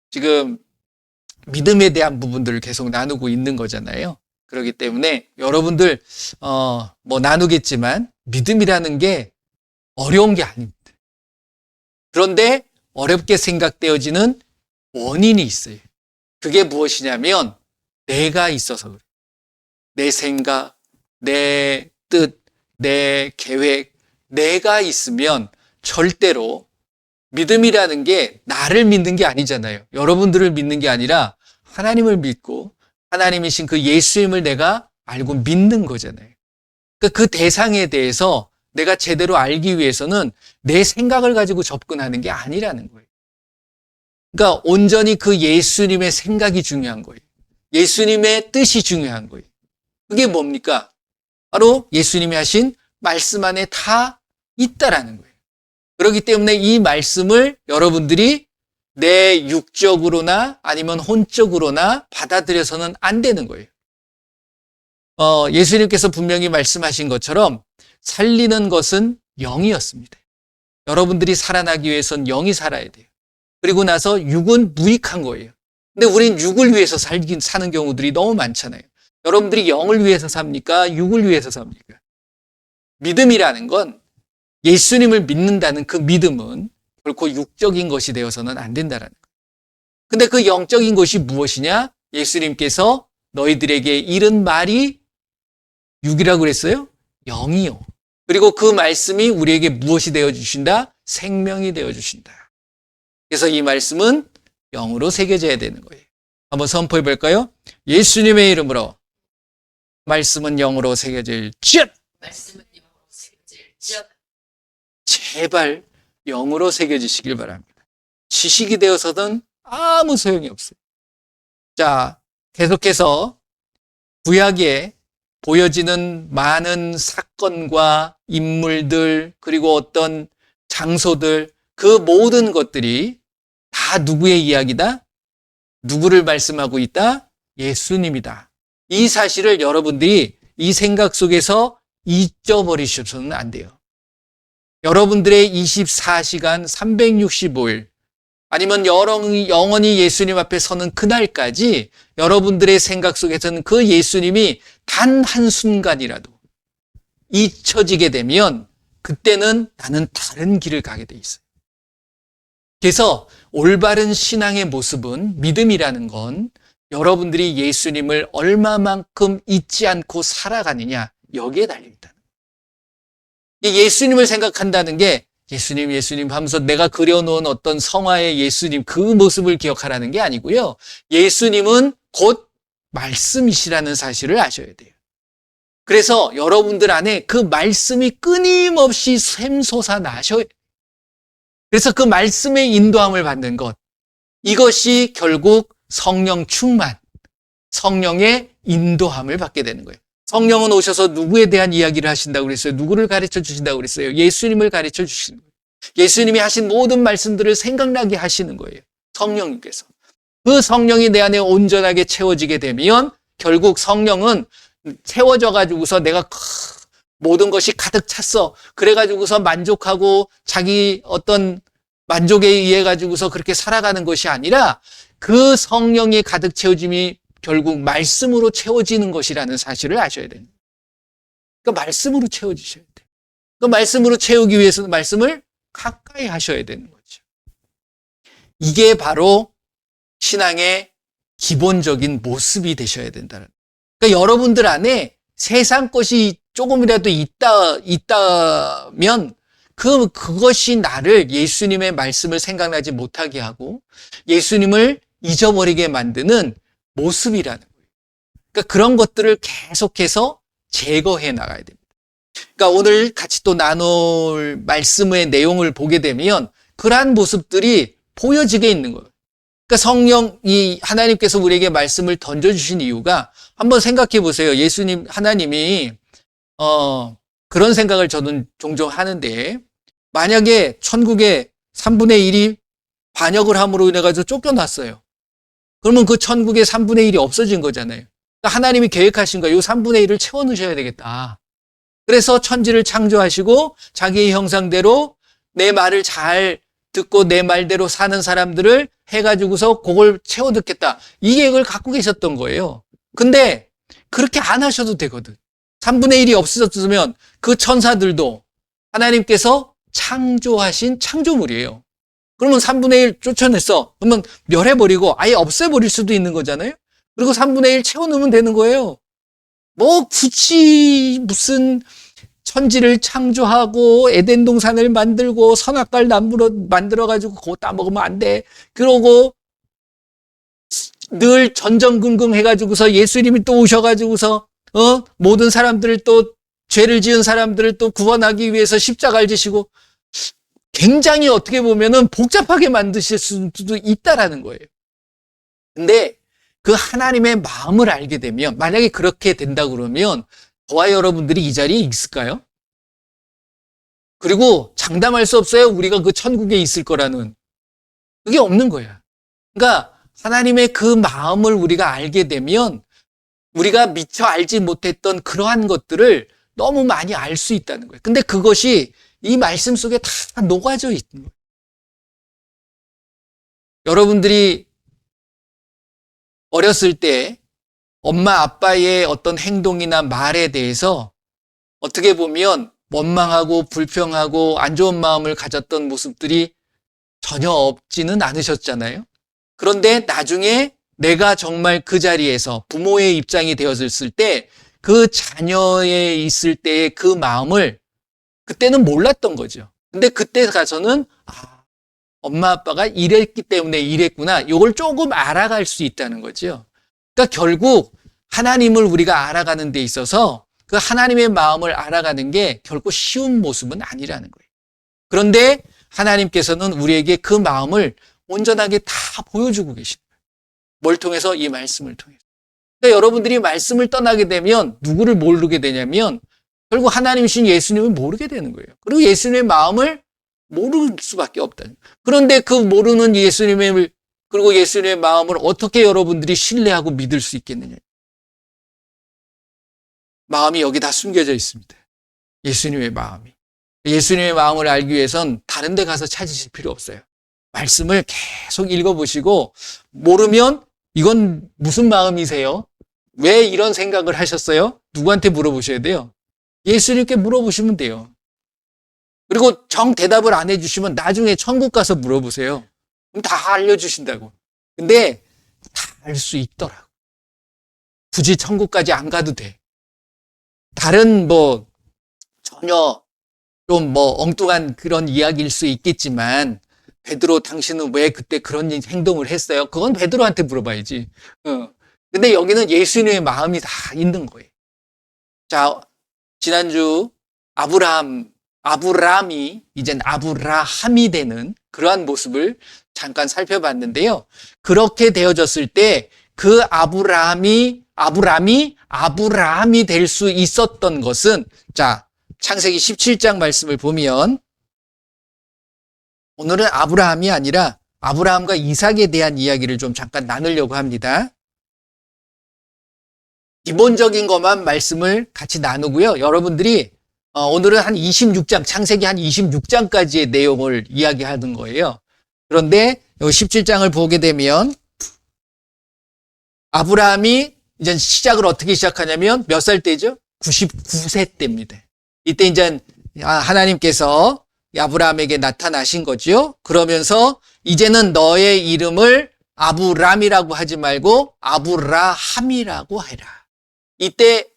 지금 믿음에 대한 부분들을 계속 나누고 있는 거잖아요. 그렇기 때문에 여러분들 뭐 나누겠지만 믿음이라는 게 어려운 게 아닙니다. 그런데 어렵게 생각되어지는 원인이 있어요. 그게 무엇이냐면 내가 있어서 그래요. 내 생각, 내 뜻, 내 계획, 내가 있으면 절대로 믿음이라는 게 나를 믿는 게 아니잖아요. 여러분들을 믿는 게 아니라 하나님을 믿고 하나님이신 그 예수님을 내가 알고 믿는 거잖아요. 그러니까 그 대상에 대해서 내가 제대로 알기 위해서는 내 생각을 가지고 접근하는 게 아니라는 거예요. 그러니까 온전히 그 예수님의 생각이 중요한 거예요. 예수님의 뜻이 중요한 거예요. 그게 뭡니까? 바로 예수님이 하신 말씀 안에 다 있다라는 거예요. 그렇기 때문에 이 말씀을 여러분들이 내 육적으로나 아니면 혼적으로나 받아들여서는 안 되는 거예요. 예수님께서 분명히 말씀하신 것처럼 살리는 것은 영이었습니다. 여러분들이 살아나기 위해서는 영이 살아야 돼요. 그리고 나서 육은 무익한 거예요. 근데 우린 육을 위해서 사는 경우들이 너무 많잖아요. 여러분들이 영을 위해서 삽니까? 육을 위해서 삽니까? 믿음이라는 건 예수님을 믿는다는 그 믿음은 결코 육적인 것이 되어서는 안 된다라는 거예요. 근데 그 영적인 것이 무엇이냐? 예수님께서 너희들에게 이른 말이 육이라고 그랬어요? 영이요. 그리고 그 말씀이 우리에게 무엇이 되어주신다? 생명이 되어주신다. 그래서 이 말씀은 영으로 새겨져야 되는 거예요. 한번 선포해 볼까요? 예수님의 이름으로 말씀은 영으로 새겨질지어다. 말씀은 영으로 새겨질지어다. 제발 영으로 새겨지시길 바랍니다. 지식이 되어서는 아무 소용이 없어요. 자, 계속해서 구약에 보여지는 많은 사건과 인물들 그리고 어떤 장소들 그 모든 것들이 다 누구의 이야기다? 누구를 말씀하고 있다? 예수님이다. 이 사실을 여러분들이 이 생각 속에서 잊어버리셔서는 안 돼요. 여러분들의 24시간 365일 아니면 영원히 예수님 앞에 서는 그날까지 여러분들의 생각 속에서는 그 예수님이 단 한순간이라도 잊혀지게 되면 그때는 나는 다른 길을 가게 돼 있어요. 그래서 올바른 신앙의 모습은 믿음이라는 건 여러분들이 예수님을 얼마만큼 잊지 않고 살아가느냐 여기에 달려있다. 예수님을 생각한다는 게 예수님 하면서 내가 그려놓은 어떤 성화의 예수님 그 모습을 기억하라는 게 아니고요. 예수님은 곧 말씀이시라는 사실을 아셔야 돼요. 그래서 여러분들 안에 그 말씀이 끊임없이 샘솟아 나셔야 돼요. 그래서 그 말씀의 인도함을 받는 것, 이것이 결국 성령 충만, 성령의 인도함을 받게 되는 거예요. 성령은 오셔서 누구에 대한 이야기를 하신다고 그랬어요? 누구를 가르쳐 주신다고 그랬어요? 예수님을 가르쳐 주시는 거예요. 예수님이 하신 모든 말씀들을 생각나게 하시는 거예요. 성령님께서. 그 성령이 내 안에 온전하게 채워지게 되면 결국 성령은 채워져 가지고서 내가 모든 것이 가득 찼어. 그래가지고서 만족하고 자기 어떤 만족에 의해 가지고서 그렇게 살아가는 것이 아니라 그 성령이 가득 채워짐이 결국 말씀으로 채워지는 것이라는 사실을 아셔야 돼요. 그러니까 말씀으로 채워지셔야 돼요. 그 말씀으로 채우기 위해서는 말씀을 가까이 하셔야 되는 거죠. 이게 바로 신앙의 기본적인 모습이 되셔야 된다는. 그러니까 여러분들 안에 세상 것이 조금이라도 있다면 그것이 나를 예수님의 말씀을 생각나지 못하게 하고 예수님을 잊어버리게 만드는 모습이라는 거예요. 그러니까 그런 것들을 계속해서 제거해 나가야 됩니다. 그러니까 오늘 같이 또 나눌 말씀의 내용을 보게 되면 그러한 모습들이 보여지게 있는 거예요. 그러니까 성령이 하나님께서 우리에게 말씀을 던져주신 이유가 한번 생각해 보세요. 예수님, 하나님이 그런 생각을 저는 종종 하는데 만약에 천국의 3분의 1이 반역을 함으로 인해 가지고 쫓겨났어요. 그러면 그 천국의 3분의 1이 없어진 거잖아요. 그러니까 하나님이 계획하신 거예요. 이 3분의 1을 채워 넣으셔야 되겠다. 그래서 천지를 창조하시고 자기의 형상대로 내 말을 잘 듣고 내 말대로 사는 사람들을 해가지고서 그걸 채워 듣겠다. 이 계획을 갖고 계셨던 거예요. 근데 그렇게 안 하셔도 되거든. 3분의 1이 없어졌으면 그 천사들도 하나님께서 창조하신 창조물이에요. 그러면 3분의 1 쫓아냈어. 그러면 멸해버리고 아예 없애버릴 수도 있는 거잖아요. 그리고 3분의 1 채워넣으면 되는 거예요. 뭐 굳이 무슨 천지를 창조하고 에덴 동산을 만들고 선악과를 만들어가지고 그거 따먹으면 안 돼. 그러고 늘 전전긍긍 해가지고서 예수님이 또 오셔가지고서 모든 사람들을 또 죄를 지은 사람들을 또 구원하기 위해서 십자가를 지시고 굉장히 어떻게 보면은 복잡하게 만드실 수도 있다라는 거예요. 근데 그 하나님의 마음을 알게 되면 만약에 그렇게 된다 그러면 저와 여러분들이 이 자리에 있을까요? 그리고 장담할 수 없어요. 우리가 그 천국에 있을 거라는. 그게 없는 거야. 그러니까 하나님의 그 마음을 우리가 알게 되면 우리가 미처 알지 못했던 그러한 것들을 너무 많이 알 수 있다는 거예요. 근데 그것이 이 말씀 속에 다 녹아져 있는 거예요. 여러분들이 어렸을 때 엄마 아빠의 어떤 행동이나 말에 대해서 어떻게 보면 원망하고 불평하고 안 좋은 마음을 가졌던 모습들이 전혀 없지는 않으셨잖아요. 그런데 나중에 내가 정말 그 자리에서 부모의 입장이 되었을 때 그 자녀에 있을 때의 그 마음을 그때는 몰랐던 거죠. 근데 그때 가서는 엄마 아빠가 이랬기 때문에 이랬구나. 이걸 조금 알아갈 수 있다는 거죠. 그러니까 결국 하나님을 우리가 알아가는 데 있어서 그 하나님의 마음을 알아가는 게 결코 쉬운 모습은 아니라는 거예요. 그런데 하나님께서는 우리에게 그 마음을 온전하게 다 보여주고 계신 거예요. 뭘 통해서? 이 말씀을 통해서. 그러니까 여러분들이 말씀을 떠나게 되면 누구를 모르게 되냐면 결국 하나님이신 예수님을 모르게 되는 거예요. 그리고 예수님의 마음을 모를 수밖에 없다. 그런데 그 모르는 예수님을 그리고 예수님의 마음을 어떻게 여러분들이 신뢰하고 믿을 수 있겠느냐. 마음이 여기 다 숨겨져 있습니다. 예수님의 마음이. 예수님의 마음을 알기 위해선 다른 데 가서 찾으실 필요 없어요. 말씀을 계속 읽어보시고 모르면 이건 무슨 마음이세요? 왜 이런 생각을 하셨어요? 누구한테 물어보셔야 돼요? 예수님께 물어보시면 돼요. 그리고 정 대답을 안 해주시면 나중에 천국 가서 물어보세요. 그럼 다 알려주신다고. 근데 다 알 수 있더라고. 굳이 천국까지 안 가도 돼. 다른 전혀 좀 엉뚱한 그런 이야기일 수 있겠지만 베드로 당신은 왜 그때 그런 행동을 했어요? 그건 베드로한테 물어봐야지. 근데 여기는 예수님의 마음이 다 있는 거예요. 자, 지난주 아브라함이 이젠 아브라함이 되는 그러한 모습을 잠깐 살펴봤는데요. 그렇게 되어졌을 때 그 아브라함이 될 수 있었던 것은 자, 창세기 17장 말씀을 보면 오늘은 아브라함이 아니라 아브라함과 이삭에 대한 이야기를 좀 잠깐 나누려고 합니다. 기본적인 것만 말씀을 같이 나누고요. 여러분들이 오늘은 한 26장, 창세기 한 26장까지의 내용을 이야기하는 거예요. 그런데 이 17장을 보게 되면 아브라함이 이제 시작을 어떻게 시작하냐면 몇 살 때죠? 99세 때입니다. 이때 이제 하나님께서 아브라함에게 나타나신 거죠. 그러면서 이제는 너의 이름을 아브람이라고 하지 말고 아브라함이라고 해라. 이때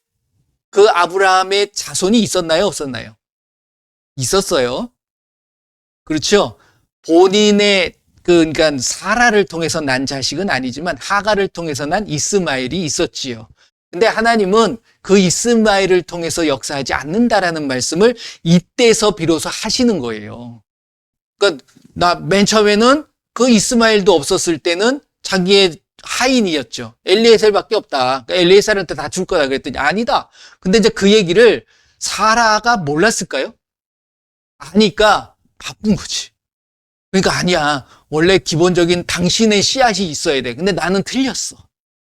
그 아브라함의 자손이 있었나요? 없었나요? 있었어요. 그렇죠? 본인의 그러니까 사라를 통해서 난 자식은 아니지만 하가를 통해서 난 이스마엘이 있었지요. 근데 하나님은 그 이스마엘을 통해서 역사하지 않는다라는 말씀을 이때서 비로소 하시는 거예요. 그러니까 나 맨 처음에는 그 이스마엘도 없었을 때는 자기의 하인이었죠. 엘리에셀밖에 없다. 그러니까 엘리에셀한테 다 줄 거다 그랬더니 아니다. 근데 이제 그 얘기를 사라가 몰랐을까요? 아니까 바쁜 거지. 그러니까 아니야. 원래 기본적인 당신의 씨앗이 있어야 돼. 근데 나는 틀렸어.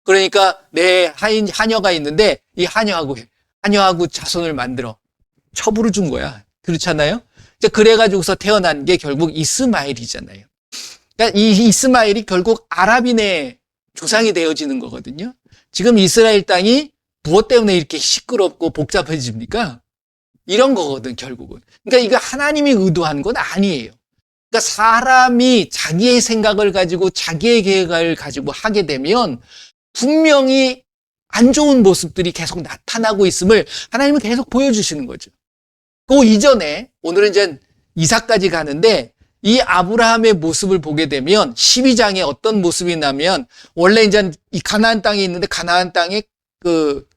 그러니까 내 하녀가 있는데 이 하녀하고 자손을 만들어. 첩으로 준 거야. 그렇잖아요? 그래가지고서 태어난 게 결국 이스마엘이잖아요. 그러니까 이 이스마엘이 결국 아랍인의 조상이 되어지는 거거든요. 지금 이스라엘 땅이 무엇 때문에 이렇게 시끄럽고 복잡해집니까? 이런 거거든, 결국은. 그러니까 이거 하나님이 의도한 건 아니에요. 그러니까 사람이 자기의 생각을 가지고 자기의 계획을 가지고 하게 되면 분명히 안 좋은 모습들이 계속 나타나고 있음을 하나님은 계속 보여주시는 거죠. 그 이전에 오늘은 이제 이삭까지 가는데 이 아브라함의 모습을 보게 되면 12장에 어떤 모습이 나면 원래 이제 이 가나안 땅에 있는데 가나안 땅에 그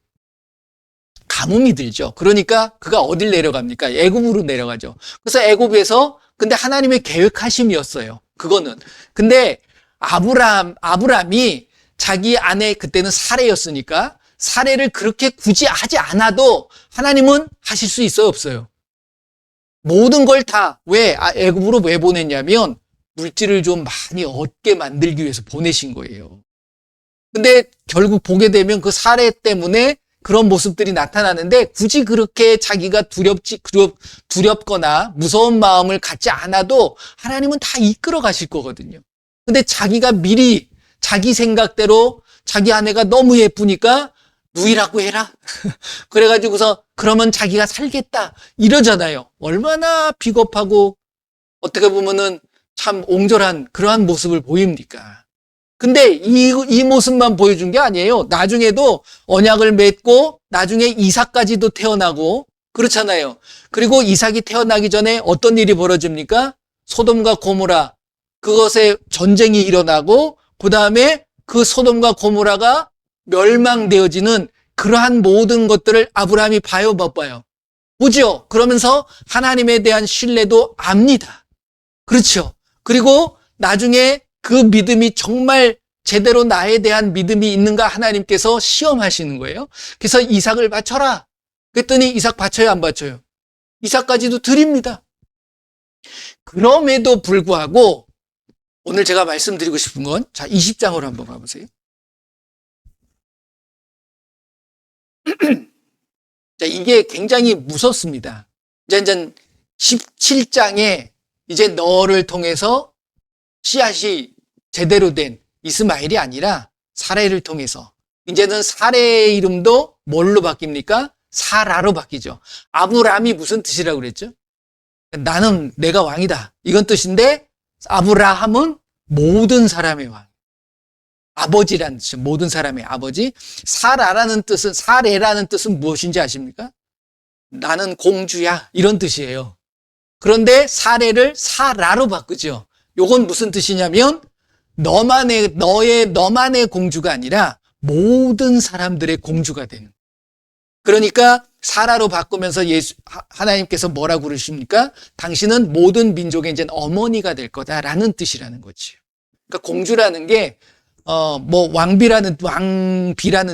가뭄이 들죠. 그러니까 그가 어딜 내려갑니까? 애굽으로 내려가죠. 그래서 애굽에서 근데 하나님의 계획하심이었어요. 그거는. 근데 아브라함이 자기 아내 그때는 사레였으니까 사레를 그렇게 굳이 하지 않아도 하나님은 하실 수 있어요, 없어요? 모든 걸 다 왜 애굽으로 왜 보냈냐면 물질을 좀 많이 얻게 만들기 위해서 보내신 거예요. 근데 결국 보게 되면 그 사례 때문에 그런 모습들이 나타나는데 굳이 그렇게 자기가 두렵거나 무서운 마음을 갖지 않아도 하나님은 다 이끌어 가실 거거든요. 근데 자기가 미리 자기 생각대로 자기 아내가 너무 예쁘니까 누이라고 해라. 그래가지고서 그러면 자기가 살겠다 이러잖아요. 얼마나 비겁하고 어떻게 보면은 참 옹졸한 그러한 모습을 보입니까? 근데 이 모습만 보여준 게 아니에요. 나중에도 언약을 맺고 나중에 이삭까지도 태어나고 그렇잖아요. 그리고 이삭이 태어나기 전에 어떤 일이 벌어집니까? 소돔과 고모라 그것에 전쟁이 일어나고 그 다음에 그 소돔과 고모라가 멸망되어지는 그러한 모든 것들을 아브라함이 봐요, 못 봐요? 보죠. 그러면서 하나님에 대한 신뢰도 압니다. 그렇죠. 그리고 나중에 그 믿음이 정말 제대로 나에 대한 믿음이 있는가 하나님께서 시험하시는 거예요. 그래서 이삭을 바쳐라. 그랬더니 이삭 바쳐요, 안 바쳐요? 이삭까지도 드립니다. 그럼에도 불구하고 오늘 제가 말씀드리고 싶은 건 자, 20장으로 한번 가보세요. 자, 이게 굉장히 무섭습니다. 이제 17장에 이제 너를 통해서 씨앗이 제대로 된 이스마엘이 아니라 사레를 통해서 이제는 사레의 이름도 뭘로 바뀝니까? 사라로 바뀌죠. 아브라함이 무슨 뜻이라고 그랬죠? 나는 내가 왕이다. 이건 뜻인데 아브라함은 모든 사람의 왕. 아버지라는 뜻이죠. 모든 사람의 아버지. 사레라는 뜻은 무엇인지 아십니까? 나는 공주야. 이런 뜻이에요. 그런데 사레를 사라로 바꾸죠. 요건 무슨 뜻이냐면 너만의 공주가 아니라 모든 사람들의 공주가 되는. 그러니까 사라로 바꾸면서 하나님께서 뭐라고 그러십니까? 당신은 모든 민족의 이제 어머니가 될 거다라는 뜻이라는 거지. 그러니까 공주라는 게 왕비라는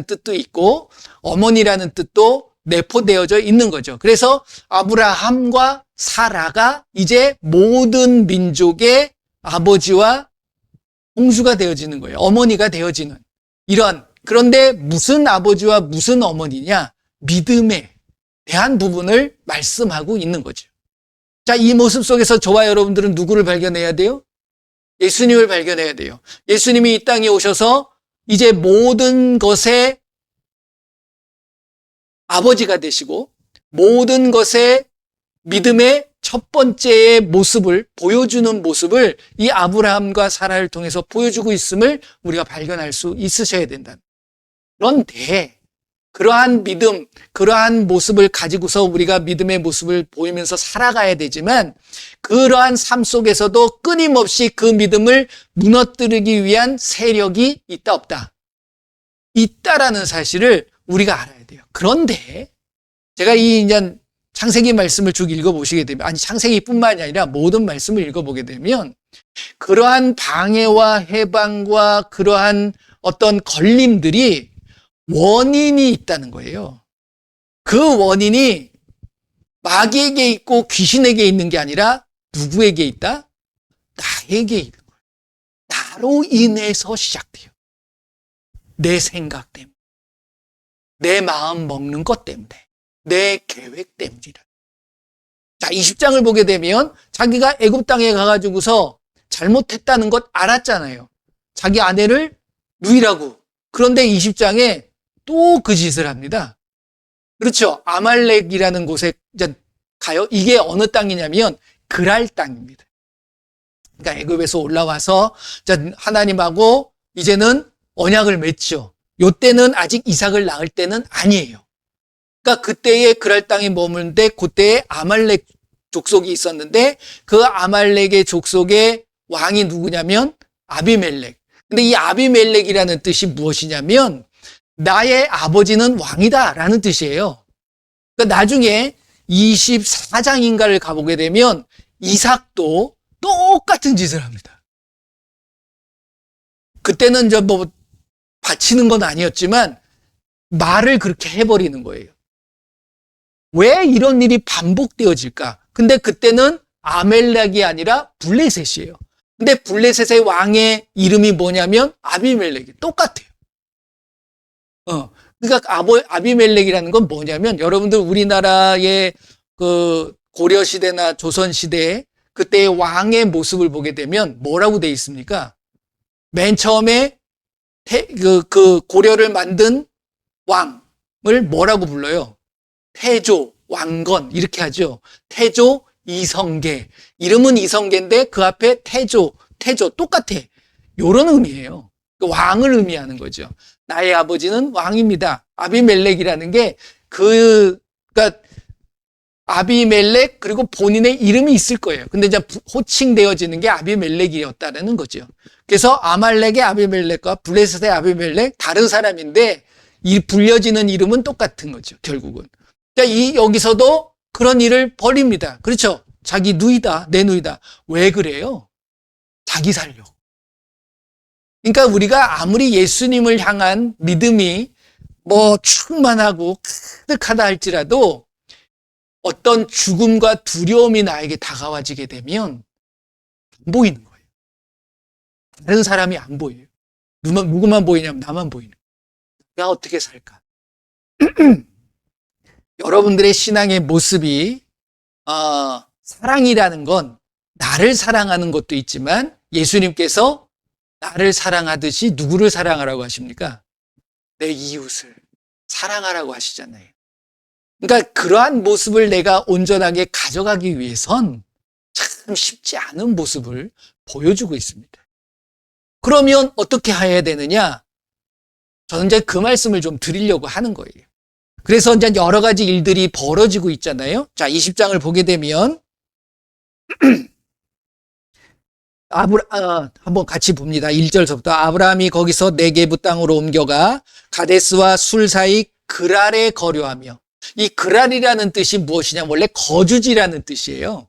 뜻도 있고 어머니라는 뜻도 내포되어져 있는 거죠. 그래서 아브라함과 사라가 이제 모든 민족의 아버지와 공주가 되어지는 거예요. 어머니가 되어지는 이런. 그런데 무슨 아버지와 무슨 어머니냐? 믿음에 대한 부분을 말씀하고 있는 거죠. 자, 이 모습 속에서 저와 여러분들은 누구를 발견해야 돼요? 예수님을 발견해야 돼요. 예수님이 이 땅에 오셔서 이제 모든 것의 아버지가 되시고 모든 것의 믿음의 첫 번째의 모습을 보여주는 모습을 이 아브라함과 사라를 통해서 보여주고 있음을 우리가 발견할 수 있으셔야 된다. 그런데 그러한 믿음, 그러한 모습을 가지고서 우리가 믿음의 모습을 보이면서 살아가야 되지만 그러한 삶 속에서도 끊임없이 그 믿음을 무너뜨리기 위한 세력이 있다 없다? 있다라는 사실을 우리가 알아야 돼요. 그런데 제가 이 이제 창세기 말씀을 쭉 읽어보시게 되면 아니 창세기뿐만이 아니라 모든 말씀을 읽어보게 되면 그러한 방해와 해방과 그러한 어떤 걸림들이 원인이 있다는 거예요. 그 원인이 마귀에게 있고 귀신에게 있는 게 아니라 누구에게 있다? 나에게 있는 거예요. 나로 인해서 시작돼요. 내 생각 때문에, 내 마음 먹는 것 때문에, 내 계획 때문이라. 자, 20장을 보게 되면 자기가 애굽 땅에 가가지고서 잘못했다는 것 알았잖아요. 자기 아내를 누이라고. 그런데 20장에 또 그 짓을 합니다. 그렇죠. 아말렉이라는 곳에 이제 가요. 이게 어느 땅이냐면 그랄 땅입니다. 그러니까 애굽에서 올라와서 하나님하고 이제는 언약을 맺죠. 요때는 아직 이삭을 낳을 때는 아니에요. 그러니까 그때의 그랄 땅에 머무는데 그때에 아말렉 족속이 있었는데 그 아말렉의 족속의 왕이 누구냐면 아비멜렉. 근데 이 아비멜렉이라는 뜻이 무엇이냐면 나의 아버지는 왕이다라는 뜻이에요. 그러니까 나중에 24장인가를 가보게 되면 이삭도 똑같은 짓을 합니다. 그때는 바치는 건 아니었지만 말을 그렇게 해버리는 거예요. 왜 이런 일이 반복되어질까? 근데 그때는 아멜렉이 아니라 블레셋이에요. 근데 블레셋의 왕의 이름이 뭐냐면 아비멜렉이 똑같아요. 그러니까 아비멜렉이라는 건 뭐냐면 여러분들 우리나라의 그 고려 시대나 조선 시대에 그때의 왕의 모습을 보게 되면 뭐라고 돼 있습니까? 맨 처음에 그 고려를 만든 왕을 뭐라고 불러요? 태조, 왕건 이렇게 하죠. 태조, 이성계. 이름은 이성계인데 그 앞에 태조 똑같아. 요런 의미예요. 왕을 의미하는 거죠. 나의 아버지는 왕입니다. 아비멜렉이라는 게 그러니까 아비멜렉 그리고 본인의 이름이 있을 거예요. 근데 이제 호칭되어지는 게 아비멜렉이었다는 거죠. 그래서 아말렉의 아비멜렉과 블레셋의 아비멜렉 다른 사람인데 이 불려지는 이름은 똑같은 거죠. 결국은. 여기서도 그런 일을 벌입니다. 그렇죠? 자기 누이다, 내 누이다. 왜 그래요? 자기 살려고. 그러니까 우리가 아무리 예수님을 향한 믿음이 충만하고 가득하다 할지라도 어떤 죽음과 두려움이 나에게 다가와지게 되면 안 보이는 거예요. 다른 사람이 안 보여요. 누구만 보이냐면 나만 보이는 거예요. 내가 어떻게 살까? 여러분들의 신앙의 모습이 사랑이라는 건 나를 사랑하는 것도 있지만 예수님께서 나를 사랑하듯이 누구를 사랑하라고 하십니까? 내 이웃을 사랑하라고 하시잖아요. 그러니까 그러한 모습을 내가 온전하게 가져가기 위해선 참 쉽지 않은 모습을 보여주고 있습니다. 그러면 어떻게 해야 되느냐? 저는 이제 그 말씀을 좀 드리려고 하는 거예요. 그래서 이제 여러 가지 일들이 벌어지고 있잖아요. 자, 20장을 보게 되면 한번 같이 봅니다. 1절서부터 아브라함이 거기서 네게부 땅으로 옮겨가 가데스와 술 사이 그랄에 거류하며 이 그랄이라는 뜻이 무엇이냐? 원래 거주지라는 뜻이에요.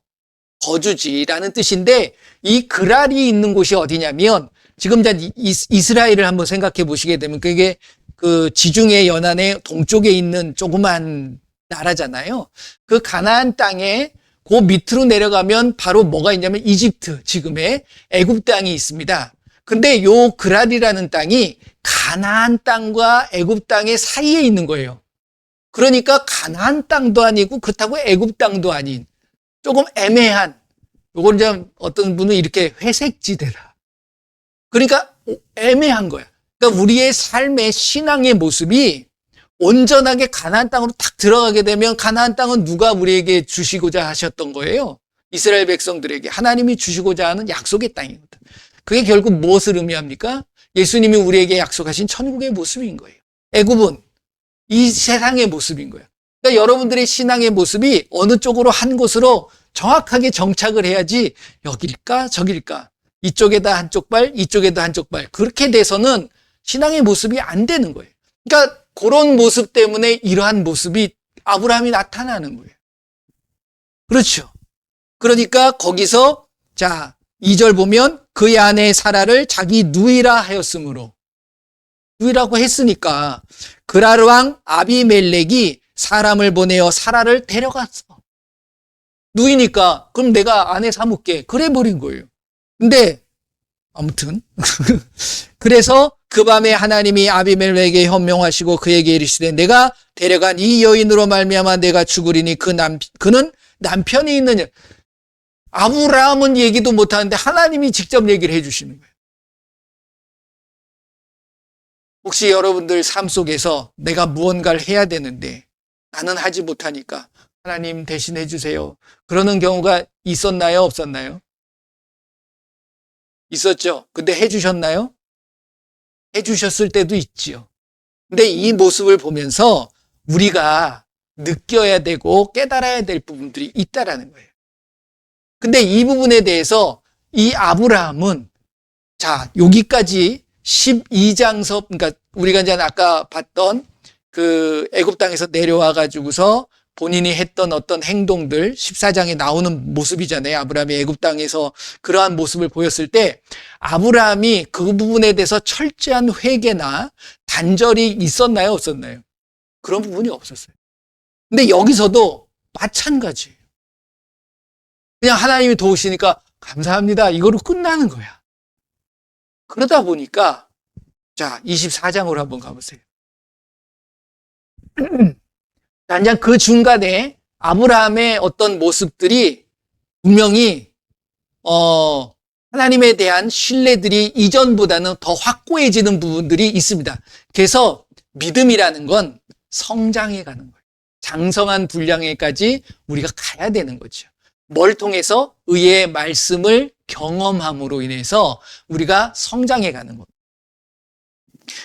거주지라는 뜻인데 이 그랄이 있는 곳이 어디냐면 지금 이제 이스라엘을 한번 생각해 보시게 되면 그게 그 지중해 연안의 동쪽에 있는 조그만 나라잖아요. 그 가나안 땅에 그 밑으로 내려가면 바로 뭐가 있냐면 이집트, 지금의 애굽 땅이 있습니다. 근데 요 그랄이라는 땅이 가나안 땅과 애굽 땅의 사이에 있는 거예요. 그러니까 가나안 땅도 아니고 그렇다고 애굽 땅도 아닌 조금 애매한, 요걸 이제 어떤 분은 이렇게 회색지대라. 그러니까 애매한 거야. 그러니까 우리의 삶의 신앙의 모습이 온전하게 가나안 땅으로 탁 들어가게 되면 가나안 땅은 누가 우리에게 주시고자 하셨던 거예요? 이스라엘 백성들에게 하나님이 주시고자 하는 약속의 땅이거든. 그게 결국 무엇을 의미합니까? 예수님이 우리에게 약속하신 천국의 모습인 거예요. 애굽은 이 세상의 모습인 거예요. 그러니까 여러분들의 신앙의 모습이 어느 쪽으로 한 곳으로 정확하게 정착을 해야지 여길까 저길까 이쪽에다 한쪽 발 이쪽에다 한쪽 발 그렇게 돼서는 신앙의 모습이 안 되는 거예요. 그러니까 그런 모습 때문에 이러한 모습이 아브라함이 나타나는 거예요. 그렇죠. 그러니까 거기서 자 2절 보면 그의 아내 사라를 자기 누이라 하였으므로 누이라고 했으니까 그랄 왕 아비멜렉이 사람을 보내어 사라를 데려갔어. 누이니까 그럼 내가 아내 삼을게 그래 버린 거예요. 근데 아무튼 그래서 그 밤에 하나님이 아비멜렉에게 현명하시고 그에게 이르시되 내가 데려간 이 여인으로 말미암아 내가 죽으리니 그는 남편이 있느냐. 아브라함은 얘기도 못하는데 하나님이 직접 얘기를 해주시는 거예요. 혹시 여러분들 삶 속에서 내가 무언가를 해야 되는데 나는 하지 못하니까 하나님 대신 해주세요. 그러는 경우가 있었나요? 없었나요? 있었죠. 근데 해주셨나요? 해주셨을 때도 있지요. 근데 이 모습을 보면서 우리가 느껴야 되고 깨달아야 될 부분들이 있다라는 거예요. 근데 이 부분에 대해서 이 아브라함은 자, 여기까지 12장서, 그러니까 우리가 이제 아까 봤던 그 애굽 땅에서 내려와 가지고서 본인이 했던 어떤 행동들 14장에 나오는 모습이잖아요. 아브라함이 애굽 땅에서 그러한 모습을 보였을 때 아브라함이 그 부분에 대해서 철저한 회개나 단절이 있었나요? 없었나요? 그런 부분이 없었어요. 근데 여기서도 마찬가지예요. 그냥 하나님이 도우시니까 감사합니다. 이거로 끝나는 거야. 그러다 보니까 자, 24장으로 한번 가보세요. 단장 그 중간에 아브라함의 어떤 모습들이 분명히 하나님에 대한 신뢰들이 이전보다는 더 확고해지는 부분들이 있습니다. 그래서 믿음이라는 건 성장해 가는 거예요. 장성한 분량에까지 우리가 가야 되는 거죠. 뭘 통해서? 의의 말씀을 경험함으로 인해서 우리가 성장해 가는 겁니다.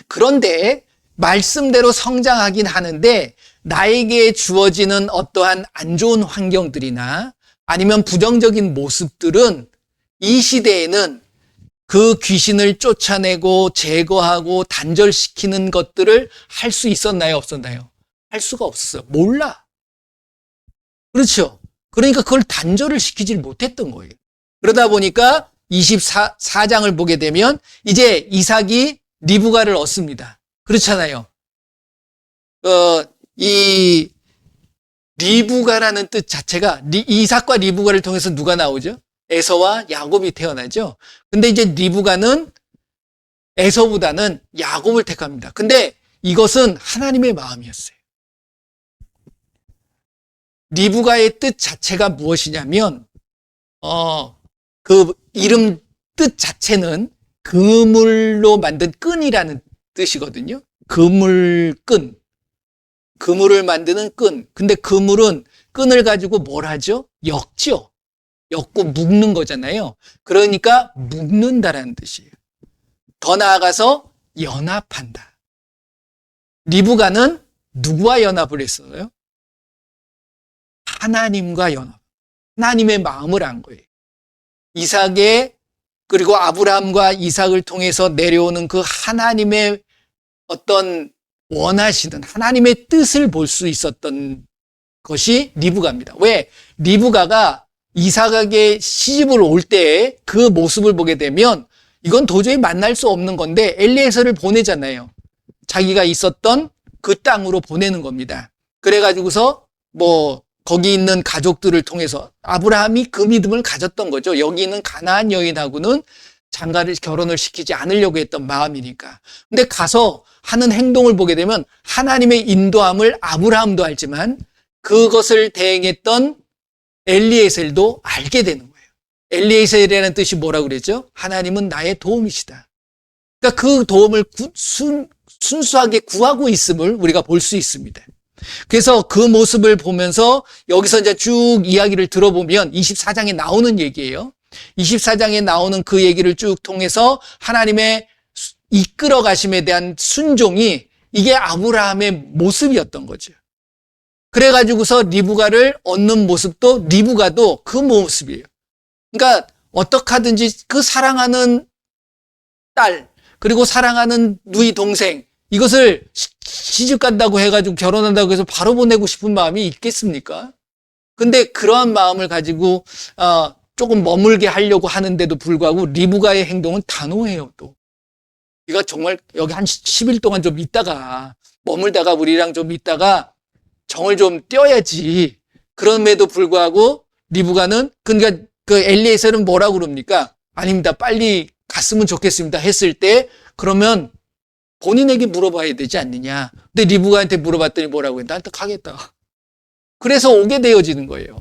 그런데 말씀대로 성장하긴 하는데 나에게 주어지는 어떠한 안 좋은 환경들이나 아니면 부정적인 모습들은 이 시대에는 그 귀신을 쫓아내고 제거하고 단절시키는 것들을 할 수 있었나요? 없었나요? 할 수가 없었어요. 몰라. 그렇죠. 그러니까 그걸 단절을 시키질 못했던 거예요. 그러다 보니까 24장을 보게 되면 이제 이삭이 리브가를 얻습니다. 그렇잖아요. 이 리브가라는 뜻 자체가 이삭과 리브가를 통해서 누가 나오죠? 에서와 야곱이 태어나죠. 근데 이제 리브가는 에서보다는 야곱을 택합니다. 근데 이것은 하나님의 마음이었어요. 리브가의 뜻 자체가 무엇이냐면 그 이름 뜻 자체는 그물로 만든 끈이라는 뜻이거든요. 그물끈. 그물을 만드는 끈. 근데 그물은 끈을 가지고 뭘 하죠? 엮죠. 엮고 묶는 거잖아요. 그러니까 묶는다라는 뜻이에요. 더 나아가서 연합한다. 리브가는 누구와 연합을 했어요? 하나님과 연합. 하나님의 마음을 안 거예요. 이삭의 그리고 아브라함과 이삭을 통해서 내려오는 그 하나님의 어떤 원하시는 하나님의 뜻을 볼 수 있었던 것이 리브가입니다. 왜? 리브가가 이삭에게 시집을 올 때 그 모습을 보게 되면 이건 도저히 만날 수 없는 건데 엘리에셀을 보내잖아요. 자기가 있었던 그 땅으로 보내는 겁니다. 그래가지고서 거기 있는 가족들을 통해서 아브라함이 그 믿음을 가졌던 거죠. 여기 있는 가나안 여인하고는 장가를 결혼을 시키지 않으려고 했던 마음이니까. 근데 가서 하는 행동을 보게 되면 하나님의 인도함을 아브라함도 알지만 그것을 대행했던 엘리에셀도 알게 되는 거예요. 엘리에셀이라는 뜻이 뭐라고 그랬죠? 하나님은 나의 도움이시다. 그러니까 그 도움을 순수하게 구하고 있음을 우리가 볼 수 있습니다. 그래서 그 모습을 보면서 여기서 이제 쭉 이야기를 들어보면 24장에 나오는 얘기예요. 24장에 나오는 그 얘기를 쭉 통해서 하나님의 이끌어 가심에 대한 순종이 이게 아브라함의 모습이었던 거죠. 그래가지고서 리브가를 얻는 모습도 리브가도 그 모습이에요. 그러니까 어떻게 하든지 그 사랑하는 딸 그리고 사랑하는 누이 동생 이것을 시집 간다고 해가지고 결혼한다고 해서 바로 보내고 싶은 마음이 있겠습니까? 근데 그러한 마음을 가지고 조금 머물게 하려고 하는데도 불구하고 리브가의 행동은 단호해요. 또 네가 정말 여기 한 10일 동안 좀 있다가 머물다가 우리랑 좀 있다가 정을 좀 떼어야지. 그럼에도 불구하고 리브가는 그러니까 그 엘리에셀은 뭐라고 그럽니까? 아닙니다. 빨리 갔으면 좋겠습니다. 했을 때 그러면 본인에게 물어봐야 되지 않느냐. 근데 리브가한테 물어봤더니 뭐라고 했나? 나한테 가겠다. 그래서 오게 되어지는 거예요.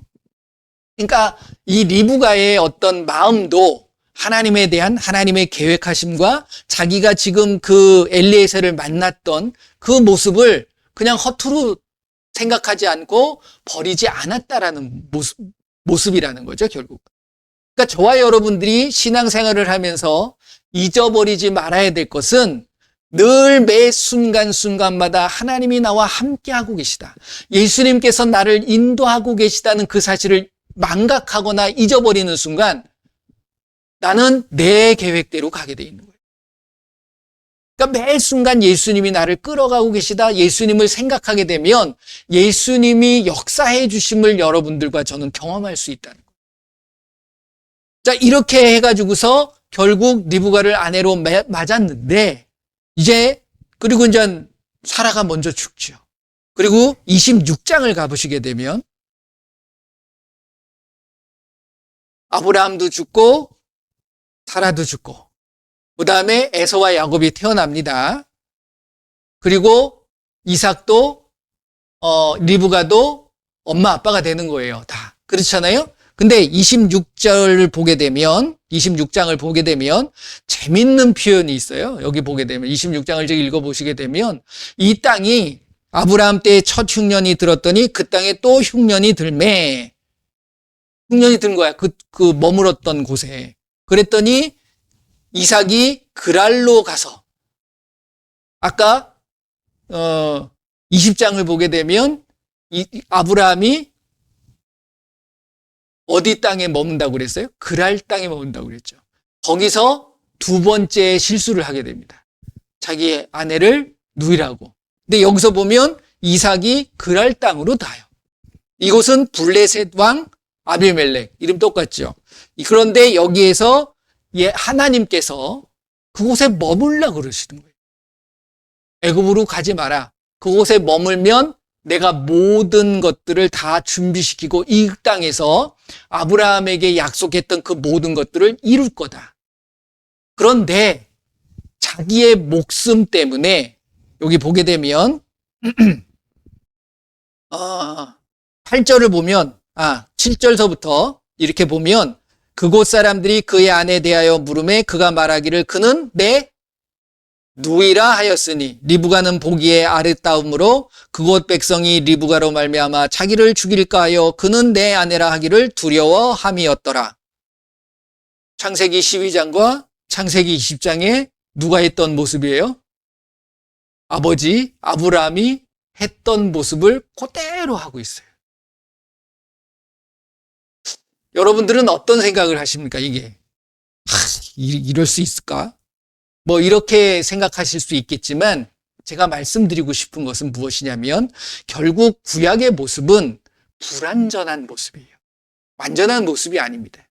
그러니까 이 리브가의 어떤 마음도 하나님에 대한 하나님의 계획하심과 자기가 지금 그 엘리에셀을 만났던 그 모습을 그냥 허투루 생각하지 않고 버리지 않았다라는 모습이라는 거죠, 결국. 그러니까 저와 여러분들이 신앙생활을 하면서 잊어버리지 말아야 될 것은 늘 매 순간순간마다 하나님이 나와 함께하고 계시다. 예수님께서 나를 인도하고 계시다는 그 사실을 망각하거나 잊어버리는 순간 나는 내 계획대로 가게 돼 있는 거예요. 그러니까 매 순간 예수님이 나를 끌어가고 계시다. 예수님을 생각하게 되면 예수님이 역사해 주심을 여러분들과 저는 경험할 수 있다는 거예요. 자, 이렇게 해가지고서 결국 리브가를 아내로 맞았는데 그리고 이제 사라가 먼저 죽죠. 그리고 26장을 가보시게 되면 아브라함도 죽고 사라도 죽고 그 다음에 에서와 야곱이 태어납니다. 그리고 이삭도 리브가도 엄마 아빠가 되는 거예요. 다 그렇잖아요. 근데 26장을 보게 되면 재밌는 표현이 있어요. 여기 보게 되면 26장을 제가 읽어보시게 되면 이 땅이 아브라함 때의 첫 흉년이 들었더니 그 땅에 또 흉년이 들매. 흉년이 든 거야. 그 머물었던 곳에. 그랬더니 이삭이 그랄로 가서 아까 20장을 보게 되면 아브라함이 어디 땅에 머문다고 그랬어요? 그랄 땅에 머문다고 그랬죠. 거기서 두 번째 실수를 하게 됩니다. 자기 아내를 누이라고. 근데 여기서 보면 이삭이 그랄 땅으로 가요. 이곳은 블레셋 왕 아비멜렉. 이름 똑같죠. 그런데 여기에서 하나님께서 그곳에 머물라고 그러시는 거예요. 애굽으로 가지 마라. 그곳에 머물면 내가 모든 것들을 다 준비시키고 이 땅에서 아브라함에게 약속했던 그 모든 것들을 이룰 거다. 그런데 자기의 목숨 때문에 여기 보게 되면 8절을 보면 7절서부터 이렇게 보면 그곳 사람들이 그의 아내에 대하여 물음에 그가 말하기를 그는 내 누이라 하였으니 리브가는 보기에 아름다움으로 그곳 백성이 리브가로 말미암아 자기를 죽일까 하여 그는 내 아내라 하기를 두려워함이었더라. 창세기 12장과 창세기 20장에 누가 했던 모습이에요? 아버지 아브라함이 했던 모습을 그대로 하고 있어요. 여러분들은 어떤 생각을 하십니까? 이게 이럴 수 있을까? 뭐 이렇게 생각하실 수 있겠지만 제가 말씀드리고 싶은 것은 무엇이냐면 결국 구약의 모습은 불완전한 모습이에요. 완전한 모습이 아닙니다.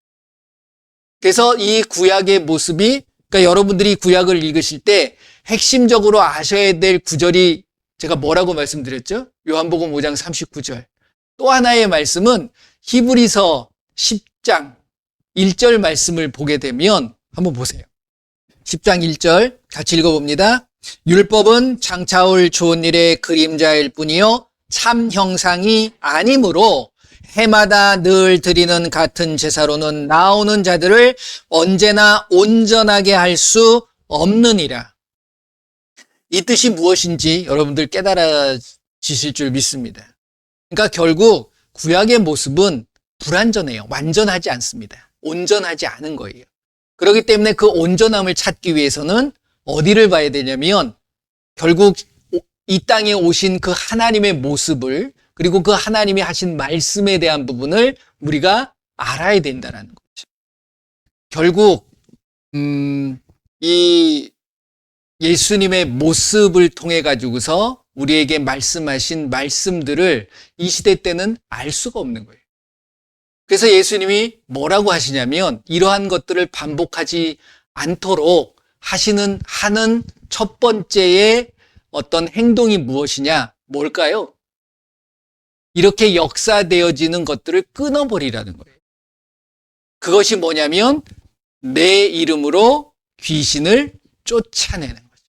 그래서 이 구약의 모습이 그러니까 여러분들이 구약을 읽으실 때 핵심적으로 아셔야 될 구절이 제가 뭐라고 말씀드렸죠? 요한복음 5장 39절. 또 하나의 말씀은 히브리서 10장 1절 말씀을 보게 되면 한번 보세요. 10장 1절 같이 읽어봅니다. 율법은 장차올 좋은 일의 그림자일 뿐이요 참 형상이 아니므로 해마다 늘 드리는 같은 제사로는 나오는 자들을 언제나 온전하게 할 수 없느니라. 이 뜻이 무엇인지 여러분들 깨달아지실 줄 믿습니다. 그러니까 결국 구약의 모습은 불완전해요. 완전하지 않습니다. 온전하지 않은 거예요. 그렇기 때문에 그 온전함을 찾기 위해서는 어디를 봐야 되냐면 결국 이 땅에 오신 그 하나님의 모습을 그리고 그 하나님이 하신 말씀에 대한 부분을 우리가 알아야 된다는 거죠. 결국 이 예수님의 모습을 통해 가지고서 우리에게 말씀하신 말씀들을 이 시대 때는 알 수가 없는 거예요. 그래서 예수님이 뭐라고 하시냐면 이러한 것들을 반복하지 않도록 하는 첫 번째의 어떤 행동이 무엇이냐? 뭘까요? 이렇게 역사되어지는 것들을 끊어버리라는 거예요. 그것이 뭐냐면 내 이름으로 귀신을 쫓아내는 거죠.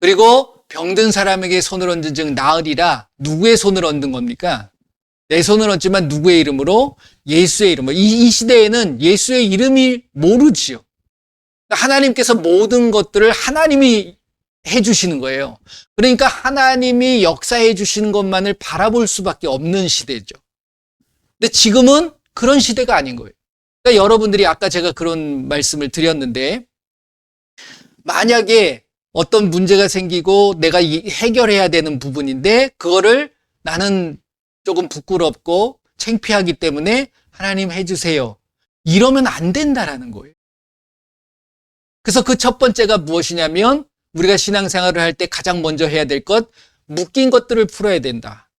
그리고 병든 사람에게 손을 얹은 즉 나으리라. 누구의 손을 얹은 겁니까? 내 손을 얹지만 누구의 이름으로? 예수의 이름으로. 이 시대에는 예수의 이름이 모르지요. 하나님께서 모든 것들을 하나님이 해주시는 거예요. 그러니까 하나님이 역사해 주시는 것만을 바라볼 수밖에 없는 시대죠. 근데 지금은 그런 시대가 아닌 거예요. 그러니까 여러분들이 아까 제가 그런 말씀을 드렸는데, 만약에 어떤 문제가 생기고 내가 해결해야 되는 부분인데 그거를 나는 조금 부끄럽고 창피하기 때문에 하나님 해주세요, 이러면 안 된다라는 거예요. 그래서 그 첫 번째가 무엇이냐면, 우리가 신앙생활을 할 때 가장 먼저 해야 될 것, 묶인 것들을 풀어야 된다.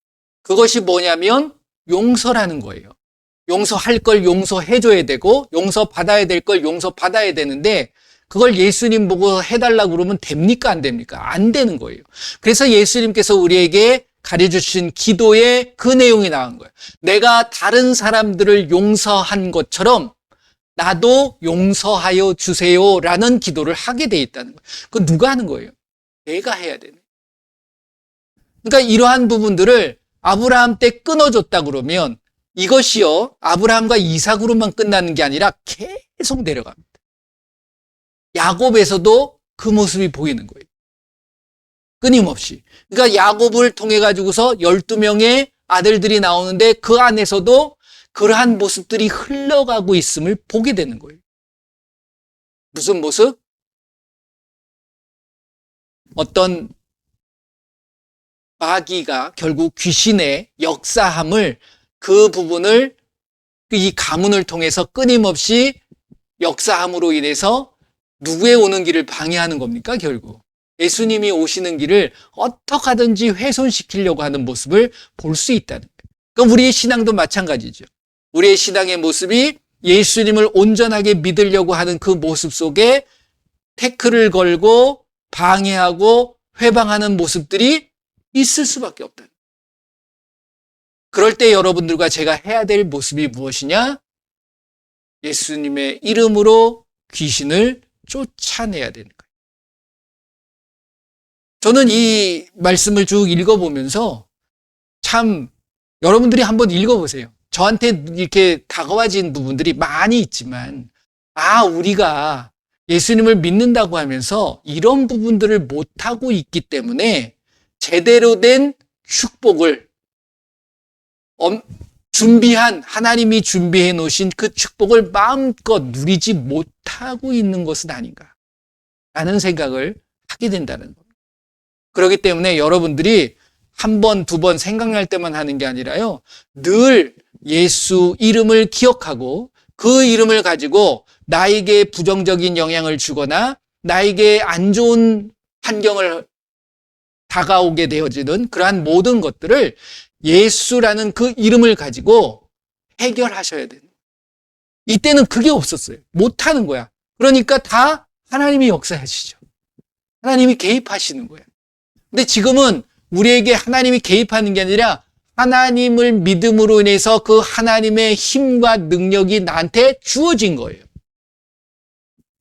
그것이 뭐냐면 용서라는 거예요. 용서할 걸 용서해줘야 되고, 용서받아야 될 걸 용서받아야 되는데, 그걸 예수님 보고 해달라고 그러면 됩니까? 안 됩니까? 안 되는 거예요. 그래서 예수님께서 우리에게 가르쳐주신 기도에 그 내용이 나온 거예요. 내가 다른 사람들을 용서한 것처럼 나도 용서하여 주세요라는 기도를 하게 돼 있다는 거예요. 그거 누가 하는 거예요? 내가 해야 되는 거예요. 그러니까 이러한 부분들을 아브라함 때 끊어줬다 그러면 이것이요, 아브라함과 이삭으로만 끝나는 게 아니라 계속 내려갑니다. 야곱에서도 그 모습이 보이는 거예요. 끊임없이. 그러니까 야곱을 통해 가지고서 12명의 아들들이 나오는데 그 안에서도 그러한 모습들이 흘러가고 있음을 보게 되는 거예요. 무슨 모습? 어떤 마귀가 결국 귀신의 역사함을, 그 부분을 이 가문을 통해서 끊임없이 역사함으로 인해서 누구의 오는 길을 방해하는 겁니까? 결국 예수님이 오시는 길을 어떻게 하든지 훼손시키려고 하는 모습을 볼 수 있다는 거예요. 그럼 우리의 신앙도 마찬가지죠. 우리의 신앙의 모습이 예수님을 온전하게 믿으려고 하는 그 모습 속에 태클을 걸고 방해하고 회방하는 모습들이 있을 수밖에 없다. 그럴 때 여러분들과 제가 해야 될 모습이 무엇이냐? 예수님의 이름으로 귀신을 쫓아내야 되는 거예요. 저는 이 말씀을 쭉 읽어보면서 참, 여러분들이 한번 읽어보세요. 저한테 이렇게 다가와진 부분들이 많이 있지만, 우리가 예수님을 믿는다고 하면서 이런 부분들을 못하고 있기 때문에 제대로 된 축복을, 준비한, 하나님이 준비해 놓으신 그 축복을 마음껏 누리지 못하고 있는 것은 아닌가 라는 생각을 하게 된다는 겁니다. 그렇기 때문에 여러분들이 한 번, 두 번 생각날 때만 하는 게 아니라요, 늘 예수 이름을 기억하고 그 이름을 가지고 나에게 부정적인 영향을 주거나 나에게 안 좋은 환경을 다가오게 되어지는 그러한 모든 것들을 예수라는 그 이름을 가지고 해결하셔야 되는 거예요. 이때는 그게 없었어요. 못하는 거야. 그러니까 다 하나님이 역사하시죠. 하나님이 개입하시는 거예요. 근데 지금은 우리에게 하나님이 개입하는 게 아니라 하나님을 믿음으로 인해서 그 하나님의 힘과 능력이 나한테 주어진 거예요.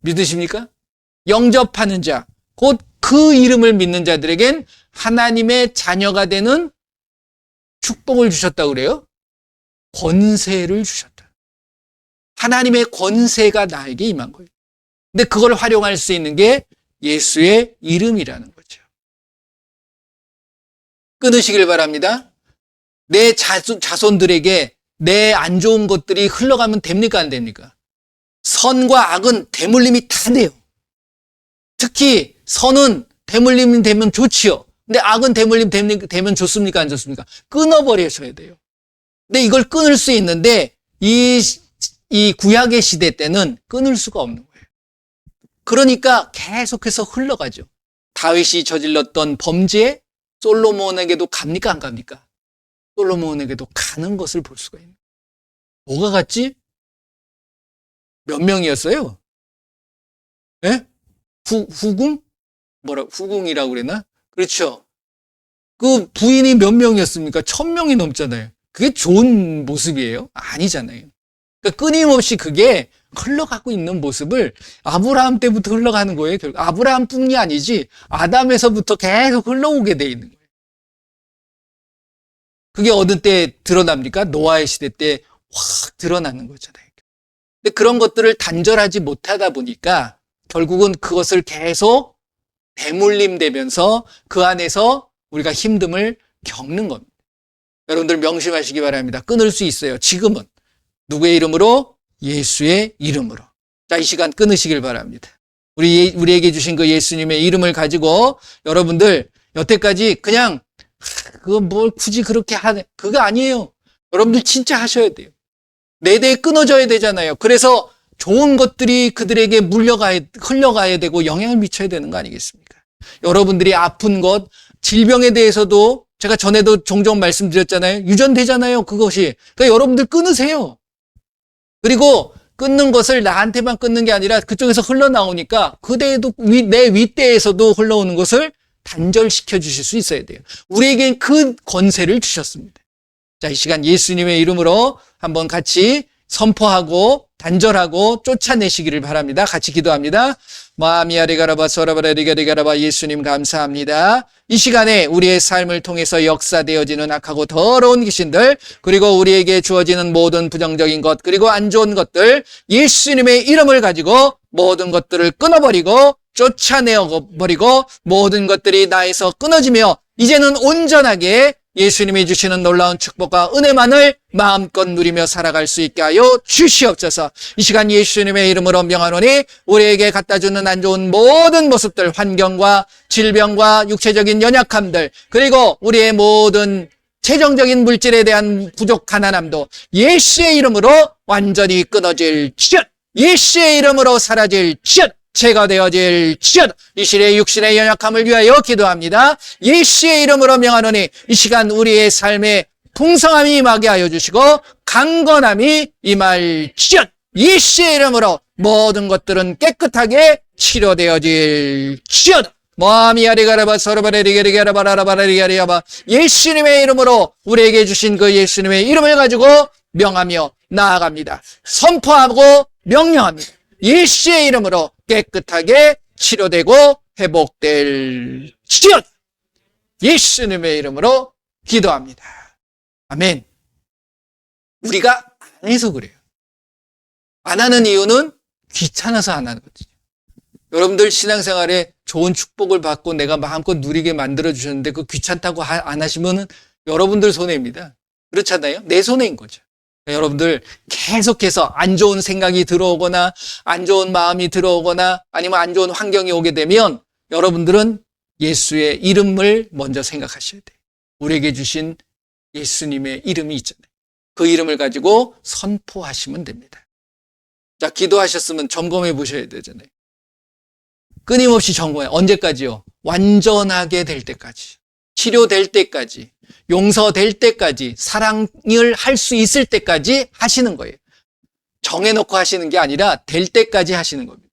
믿으십니까? 영접하는 자, 곧 그 이름을 믿는 자들에겐 하나님의 자녀가 되는 축복을 주셨다고 그래요. 권세를 주셨다. 하나님의 권세가 나에게 임한 거예요. 근데 그걸 활용할 수 있는 게 예수의 이름이라는 거죠. 끊으시길 바랍니다. 내 자손들에게 내 안 좋은 것들이 흘러가면 됩니까? 안 됩니까? 선과 악은 대물림이 다 돼요. 특히 선은 대물림이 되면 좋지요. 근데 악은 대물림 되면 좋습니까? 안 좋습니까? 끊어버리셔야 돼요. 근데 이걸 끊을 수 있는데 이 구약의 시대 때는 끊을 수가 없는 거예요. 그러니까 계속해서 흘러가죠. 다윗이 저질렀던 범죄, 솔로몬에게도 갑니까? 안 갑니까? 솔로몬에게도 가는 것을 볼 수가 있는 거예요. 뭐가 갔지? 몇 명이었어요? 예? 후궁? 후궁이라고 그랬나? 그렇죠. 그 부인이 몇 명이었습니까? 1000명이 넘잖아요. 그게 좋은 모습이에요? 아니잖아요. 그러니까 끊임없이 그게 흘러가고 있는 모습을 아브라함 때부터 흘러가는 거예요. 결국 아브라함뿐이 아니지 아담에서부터 계속 흘러오게 돼 있는 거예요. 그게 어느 때 드러납니까? 노아의 시대 때 확 드러나는 거잖아요. 근데 그런 것들을 단절하지 못하다 보니까 결국은 그것을 계속 대물림되면서 그 안에서 우리가 힘듦을 겪는 겁니다. 여러분들 명심하시기 바랍니다. 끊을 수 있어요. 지금은. 누구의 이름으로? 예수의 이름으로. 자, 이 시간 끊으시길 바랍니다. 우리에게 주신 그 예수님의 이름을 가지고 여러분들 여태까지 그냥 그거 뭘 굳이 그렇게 하네. 그거 아니에요. 여러분들 진짜 하셔야 돼요. 내 대에 끊어져야 되잖아요. 그래서 좋은 것들이 그들에게 흘러가야 되고 영향을 미쳐야 되는 거 아니겠습니까? 여러분들이 아픈 것, 질병에 대해서도 제가 전에도 종종 말씀드렸잖아요. 유전되잖아요, 그것이. 그러니까 여러분들 끊으세요. 그리고 끊는 것을 나한테만 끊는 게 아니라 그쪽에서 흘러나오니까 그대에도 내 윗대에서도 흘러오는 것을 단절시켜 주실 수 있어야 돼요. 우리에겐 그 권세를 주셨습니다. 자, 이 시간 예수님의 이름으로 한번 같이 선포하고 단절하고 쫓아내시기를 바랍니다. 같이 기도합니다. 마미아리가라바 소라바라리가리가라바 예수님 감사합니다. 이 시간에 우리의 삶을 통해서 역사되어지는 악하고 더러운 귀신들, 그리고 우리에게 주어지는 모든 부정적인 것, 그리고 안 좋은 것들, 예수님의 이름을 가지고 모든 것들을 끊어버리고 쫓아내어버리고 모든 것들이 나에서 끊어지며 이제는 온전하게 예수님이 주시는 놀라운 축복과 은혜만을 마음껏 누리며 살아갈 수 있게 하여 주시옵소서. 이 시간 예수님의 이름으로 명하노니 우리에게 갖다주는 안 좋은 모든 모습들, 환경과 질병과 육체적인 연약함들, 그리고 우리의 모든 재정적인 물질에 대한 부족 가난함도 예수의 이름으로 완전히 끊어질지어다. 예수의 이름으로 사라질지어다. 제거되어질지어다. 이 시대의 육신의 연약함을 위하여 기도합니다. 예수의 이름으로 명하노니 이 시간 우리의 삶에 풍성함이 임하게 하여 주시고 강건함이 임할지어다. 예수의 이름으로 모든 것들은 깨끗하게 치료되어질지어다. 모아미아리가라바 서르바레리게리게라바라바라리가리아바 예수님의 이름으로 우리에게 주신 그 예수님의 이름을 가지고 명하며 나아갑니다. 선포하고 명령합니다. 예수의 이름으로 깨끗하게 치료되고 회복될지어다. 예수님의 이름으로 기도합니다. 아멘. 우리가 안 해서 그래요. 안 하는 이유는 귀찮아서 안 하는 거지. 여러분들 신앙생활에 좋은 축복을 받고 내가 마음껏 누리게 만들어주셨는데 그 귀찮다고 안 하시면 여러분들 손해입니다. 그렇잖아요? 내 손해인 거죠. 여러분들 계속해서 안 좋은 생각이 들어오거나 안 좋은 마음이 들어오거나 아니면 안 좋은 환경이 오게 되면 여러분들은 예수의 이름을 먼저 생각하셔야 돼요. 우리에게 주신 예수님의 이름이 있잖아요. 그 이름을 가지고 선포하시면 됩니다. 자, 기도하셨으면 점검해 보셔야 되잖아요. 끊임없이 점검해. 언제까지요? 완전하게 될 때까지. 치료될 때까지. 용서될 때까지. 사랑을 할 수 있을 때까지 하시는 거예요. 정해놓고 하시는 게 아니라 될 때까지 하시는 겁니다.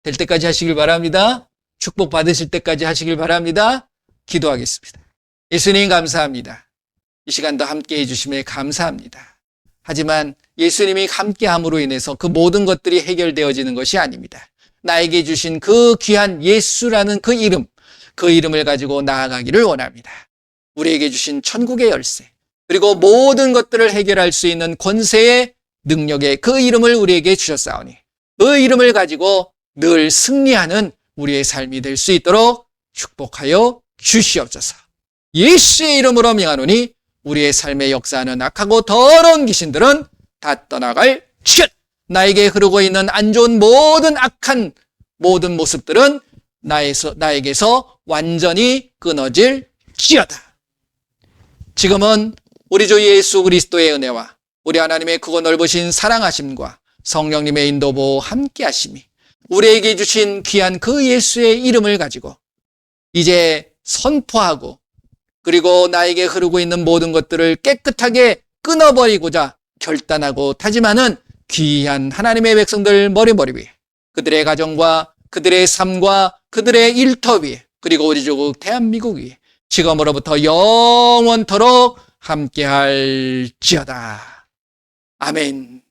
될 때까지 하시길 바랍니다. 축복 받으실 때까지 하시길 바랍니다. 기도하겠습니다. 예수님 감사합니다. 이 시간도 함께 해주심에 감사합니다. 하지만 예수님이 함께함으로 인해서 그 모든 것들이 해결되어지는 것이 아닙니다. 나에게 주신 그 귀한 예수라는 그 이름을 가지고 나아가기를 원합니다. 우리에게 주신 천국의 열쇠, 그리고 모든 것들을 해결할 수 있는 권세의 능력의 그 이름을 우리에게 주셨사오니 그 이름을 가지고 늘 승리하는 우리의 삶이 될 수 있도록 축복하여 주시옵소서. 예수의 이름으로 명하노니 우리의 삶에 역사하는 악하고 더러운 귀신들은 다 떠나갈 지엇. 나에게 흐르고 있는 안 좋은 모든 악한 모든 모습들은 나에게서 완전히 끊어질지어다. 지금은 우리 주 예수 그리스도의 은혜와 우리 하나님의 크고 넓으신 사랑하심과 성령님의 인도보 함께 하심이 우리에게 주신 귀한 그 예수의 이름을 가지고 이제 선포하고 그리고 나에게 흐르고 있는 모든 것들을 깨끗하게 끊어버리고자 결단하고 다짐하는 귀한 하나님의 백성들 머리 위에 그들의 가정과 그들의 삶과 그들의 일터 위에 그리고 우리 조국 대한민국 위에 지금으로부터 영원토록 함께할지어다. 아멘.